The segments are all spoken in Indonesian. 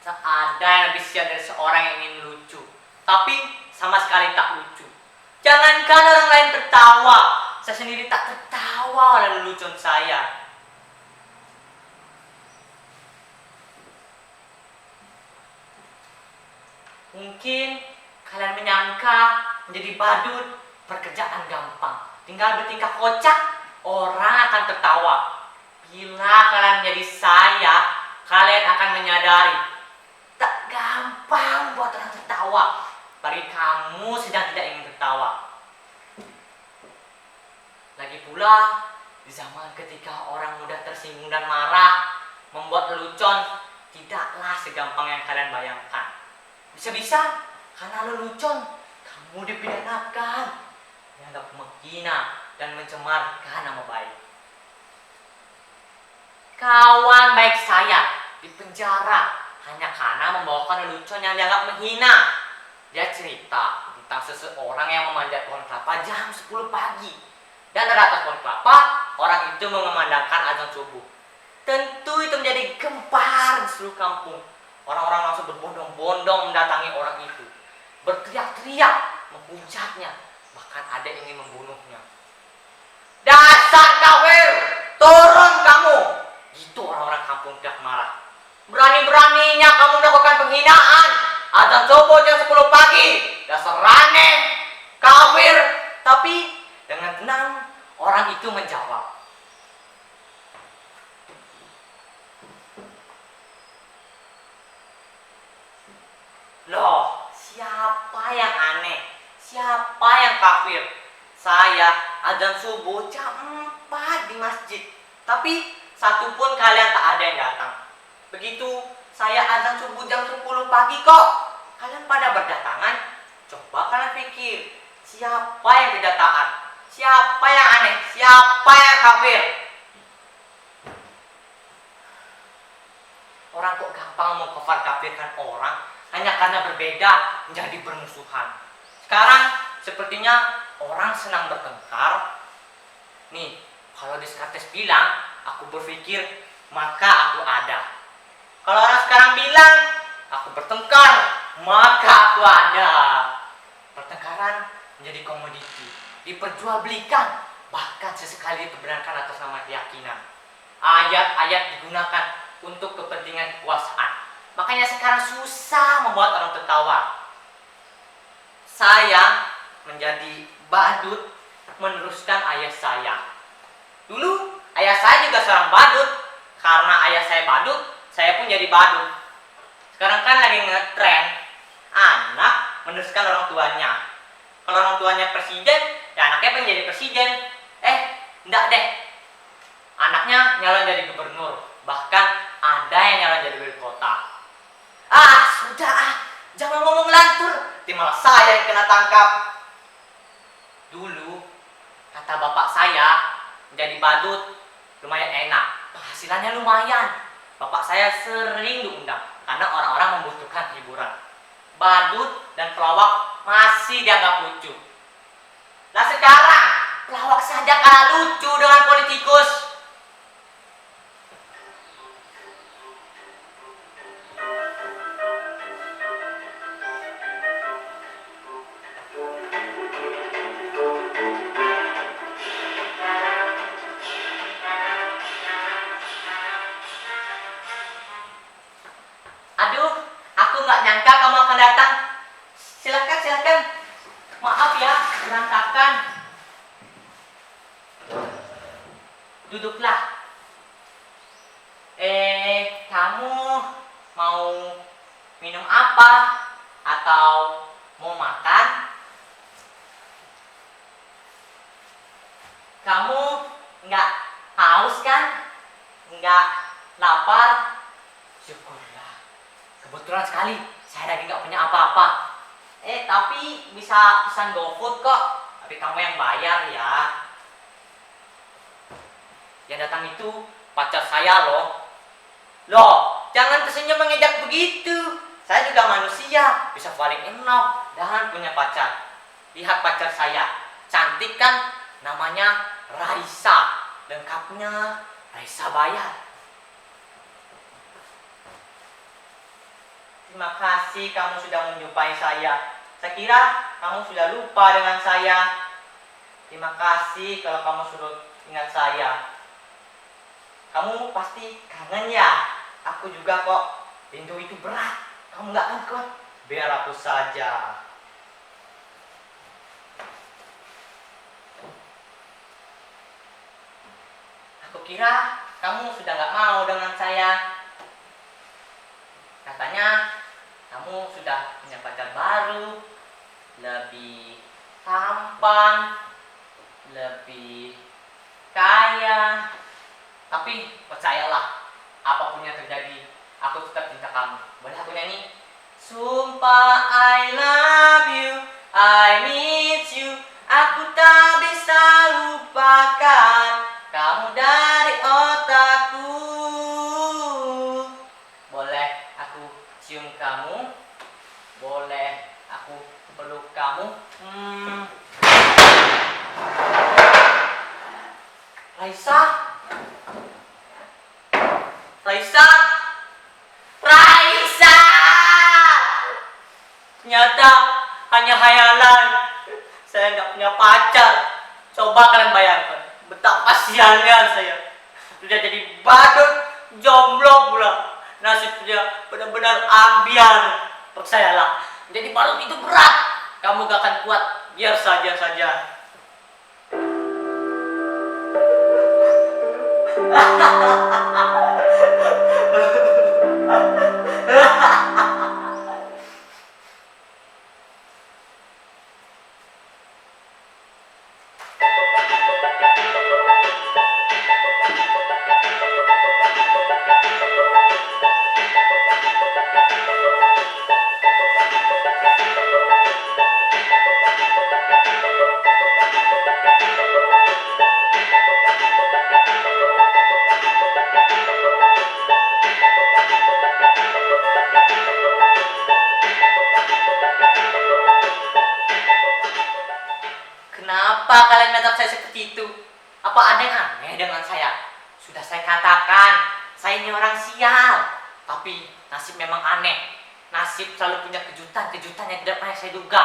Tak ada yang lebih sial dari seorang yang ingin lucu, tapi sama sekali tak lucu. Jangankan orang lain tertawa, saya sendiri tak tertawa oleh lelucon saya. Mungkin kalian menyangka menjadi badut pekerjaan gampang. Tinggal bertingkah kocak, orang akan tertawa. Bila kalian menjadi saya, kalian akan menyadari tak gampang buat orang tertawa. Bagi kamu sedang tidak ingin tertawa. Lagi pula, di zaman ketika orang mudah tersinggung dan marah, membuat lelucon tidaklah segampang yang kalian bayangkan. Bisa-bisa karena lelucon kamu dipidanakan, dianggap menghina dan mencemarkan nama baik. Kawan baik saya dipenjara hanya karena membawakan lelucon yang dianggap menghina. Dia cerita tentang seseorang yang memanjat pohon kelapa jam 10 pagi. Dan dari atas pohon kelapa, orang itu mengumandangkan azan subuh. Tentu itu menjadi gempar di seluruh kampung. Orang-orang langsung berbondong-bondong mendatangi orang itu. Berteriak-teriak, menghujatnya. Bahkan ada yang ingin membunuhnya. Dasar kafir, turun kamu! Gitu orang-orang kampung tidak marah. Berani-beraninya kamu melakukan penghinaan. Azan subuh jam 10 pagi. Dasar aneh, kafir. Tapi dengan tenang orang itu menjawab, loh, siapa yang aneh? Siapa yang kafir? Saya azan subuh jam 4 di masjid, tapi satupun kalian tak ada yang datang. Begitu saya azan subuh jam 10 pagi kok kalian pada berdatangan. Coba kalian pikir, siapa yang tidak taat? Siapa yang aneh? Siapa yang kafir? Orang kok gampang mengkafir kafirkan orang hanya karena berbeda menjadi bermusuhan. Sekarang sepertinya orang senang bertengkar. Nih, kalau Descartes bilang, aku berpikir, maka aku ada. Kalau orang sekarang bilang, aku bertengkar, maka aku ada. Pertengkaran menjadi komoditi, diperjualbelikan, bahkan sesekali diperbenarkan atas nama keyakinan. Ayat-ayat digunakan untuk kepentingan kekuasaan. Makanya sekarang susah membuat orang tertawa. Saya menjadi badut meneruskan ayah saya. Dulu ayah saya juga seorang badut. Karena ayah saya badut, saya pun jadi badut. Sekarang kan lagi ngetren anak meneruskan orang tuanya. Kalau orang tuanya presiden, ya anaknya pengen jadi presiden. Enggak deh. Anaknya nyalon jadi gubernur. Bahkan ada yang nyalon jadi wali kota. Sudah, jangan ngomong lantur. Malah saya yang kena tangkap. Dulu, kata bapak saya, menjadi badut lumayan enak. Penghasilannya lumayan. Bapak saya sering diundang karena orang-orang membutuhkan hiburan. Badut dan pelawak masih dianggap lucu. Nah sekarang, pelawak saja kalah lucu dengan politikus. Aduh, aku nggak nyangka kamu akan datang. Silakan. Maaf ya, berantakan. Duduklah. Kamu mau minum apa? Atau mau makan? Kamu nggak haus kan? Nggak lapar? Syukurlah. Kebetulan sekali, saya lagi nggak punya apa-apa. Tapi bisa pesan GoFood kok. Tapi kamu yang bayar ya. Yang datang itu pacar saya loh. Loh, jangan tersenyum mengejek begitu. Saya juga manusia, bisa falling in love dan punya pacar. Lihat pacar saya, cantik kan? Namanya Raisa. Lengkapnya Raisa Bayar. Terima kasih kamu sudah menjumpai saya. Saya kira kamu sudah lupa dengan saya. Terima kasih kalau kamu sudah ingat saya. Kamu pasti kangen ya? Aku juga kok. Rindu itu berat. Kamu gak akan kuat. Biar aku saja. Aku kira kamu sudah gak mau dengan saya. Katanya kamu sudah punya pacar baru, lebih tampan, lebih kaya. Tapi percayalah, apapun yang terjadi, aku tetap cinta kamu. Boleh aku nyanyi? Sumpah I love you, I miss you, aku tak bisa lupakan kamu dari otakku. Boleh aku cium kamu? Boleh aku peluk kamu? Raisa? Raisa? Raisa! Ternyata hanya hayalan. Saya nggak punya pacar. Coba kalian bayangkan betapa sialnya saya. Sudah jadi badut, jomblo pula. Nasibnya benar-benar ambiar. Percayalah, jadi badut itu berat. Kamu gak akan kuat. Biar saja. Kenapa kalian menatap saya seperti itu? Apa ada yang aneh dengan saya? Sudah saya katakan, saya ini orang sial. Tapi nasib memang aneh. Nasib selalu punya kejutan-kejutan yang tidak pernah saya duga.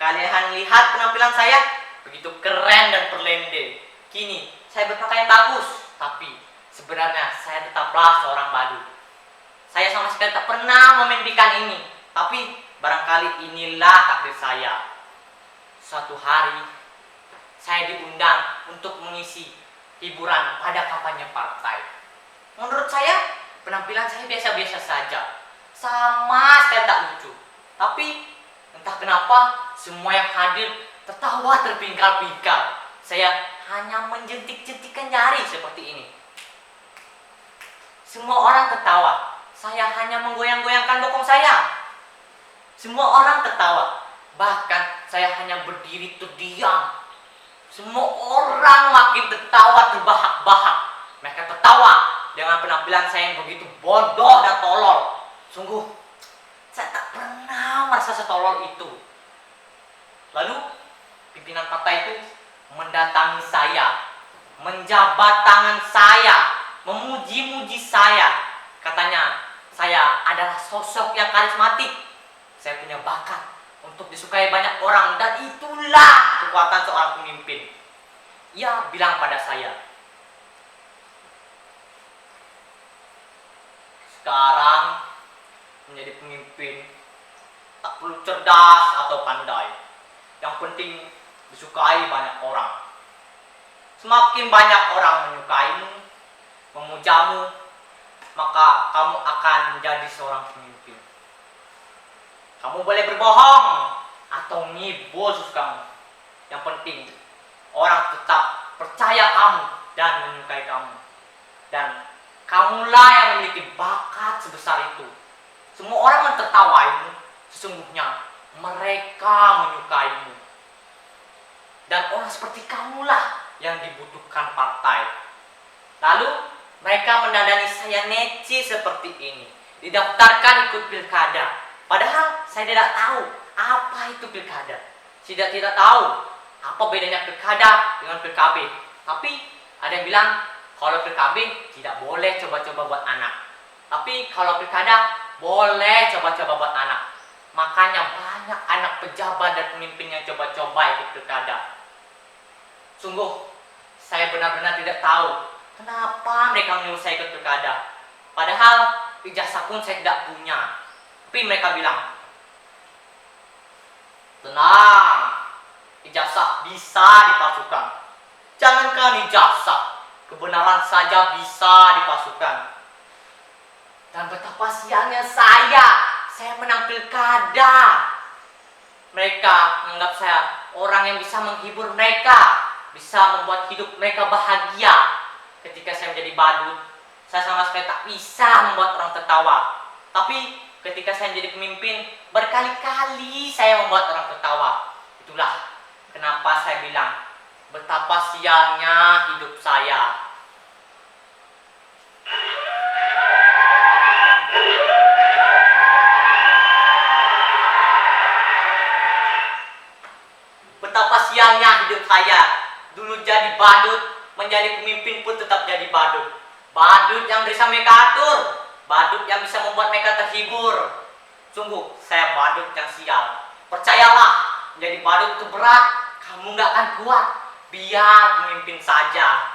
Kalian lihat penampilan saya? Begitu keren dan berlende. Kini, saya berpakaian bagus. Tapi, sebenarnya saya tetaplah seorang badut. Saya sama sekali tak pernah memimpikan ini. Tapi, barangkali inilah takdir saya. Suatu hari, saya diundang untuk mengisi hiburan pada kampanye partai. Menurut saya, penampilan saya biasa-biasa saja. Sama sekali tak lucu. Tapi, entah kenapa, semua yang hadir tertawa terpingkal-pingkal. Saya hanya menjentik-jentikkan jari seperti ini. Semua orang tertawa. Saya hanya menggoyang-goyangkan bokong saya. Semua orang tertawa. Bahkan saya hanya berdiri terdiam. Semua orang makin tertawa terbahak-bahak. Mereka tertawa dengan penampilan saya yang begitu bodoh dan tolol. Sungguh, saya tak pernah merasa setolol itu. Lalu, pimpinan partai itu mendatangi saya, menjabat tangan saya, memuji-muji saya. Katanya, saya adalah sosok yang karismatik. Saya punya bakat untuk disukai banyak orang, dan itulah kekuatan seorang pemimpin. Ia bilang pada saya, sekarang menjadi pemimpin tak perlu cerdas atau pandai. Yang penting disukai banyak orang. Semakin banyak orang menyukaimu, memujamu, maka kamu akan menjadi seorang pemimpin. Kamu boleh berbohong atau ngibul kamu. Yang penting orang tetap percaya kamu dan menyukai kamu. Dan kamulah yang memiliki bakat sebesar itu. Semua orang mentertawaimu, sesungguhnya mereka menyukaimu. Dan orang seperti kamulah yang dibutuhkan partai. Lalu mereka mendanani saya neci seperti ini, didaftarkan ikut pilkada. Padahal saya tidak tahu apa itu pilkada. Saya tidak tahu apa bedanya pilkada dengan PKB. Tapi ada yang bilang kalau PKB tidak boleh coba-coba buat anak. Tapi kalau pilkada boleh coba-coba buat anak. Makanya banyak anak pejabat dan pemimpin yang coba-coba ikut pilkada. Sungguh, saya benar-benar tidak tahu kenapa mereka menyuruh saya ikut pilkada. Padahal ijazah pun saya tidak punya. Tapi mereka bilang, tenang, ijazah bisa dipalsukan. Jangankan ijazah, kebenaran saja bisa dipalsukan. Dan betapa sialnya saya menang pilkada. Mereka menganggap saya orang yang bisa menghibur mereka, bisa membuat hidup mereka bahagia. Ketika saya menjadi badut, saya sama sekali tak bisa membuat orang tertawa. Tapi ketika saya menjadi pemimpin, berkali-kali saya membuat orang tertawa. Itulah kenapa saya bilang, betapa sialnya hidup saya. Betapa sialnya hidup saya. Dulu jadi badut, menjadi pemimpin pun tetap jadi badut. Badut yang bisa mereka atur, badut yang bisa membuat mereka terhibur. Sungguh, saya badut yang sial. Percayalah, menjadi badut itu berat. Kamu gak akan kuat. Biar pemimpin saja.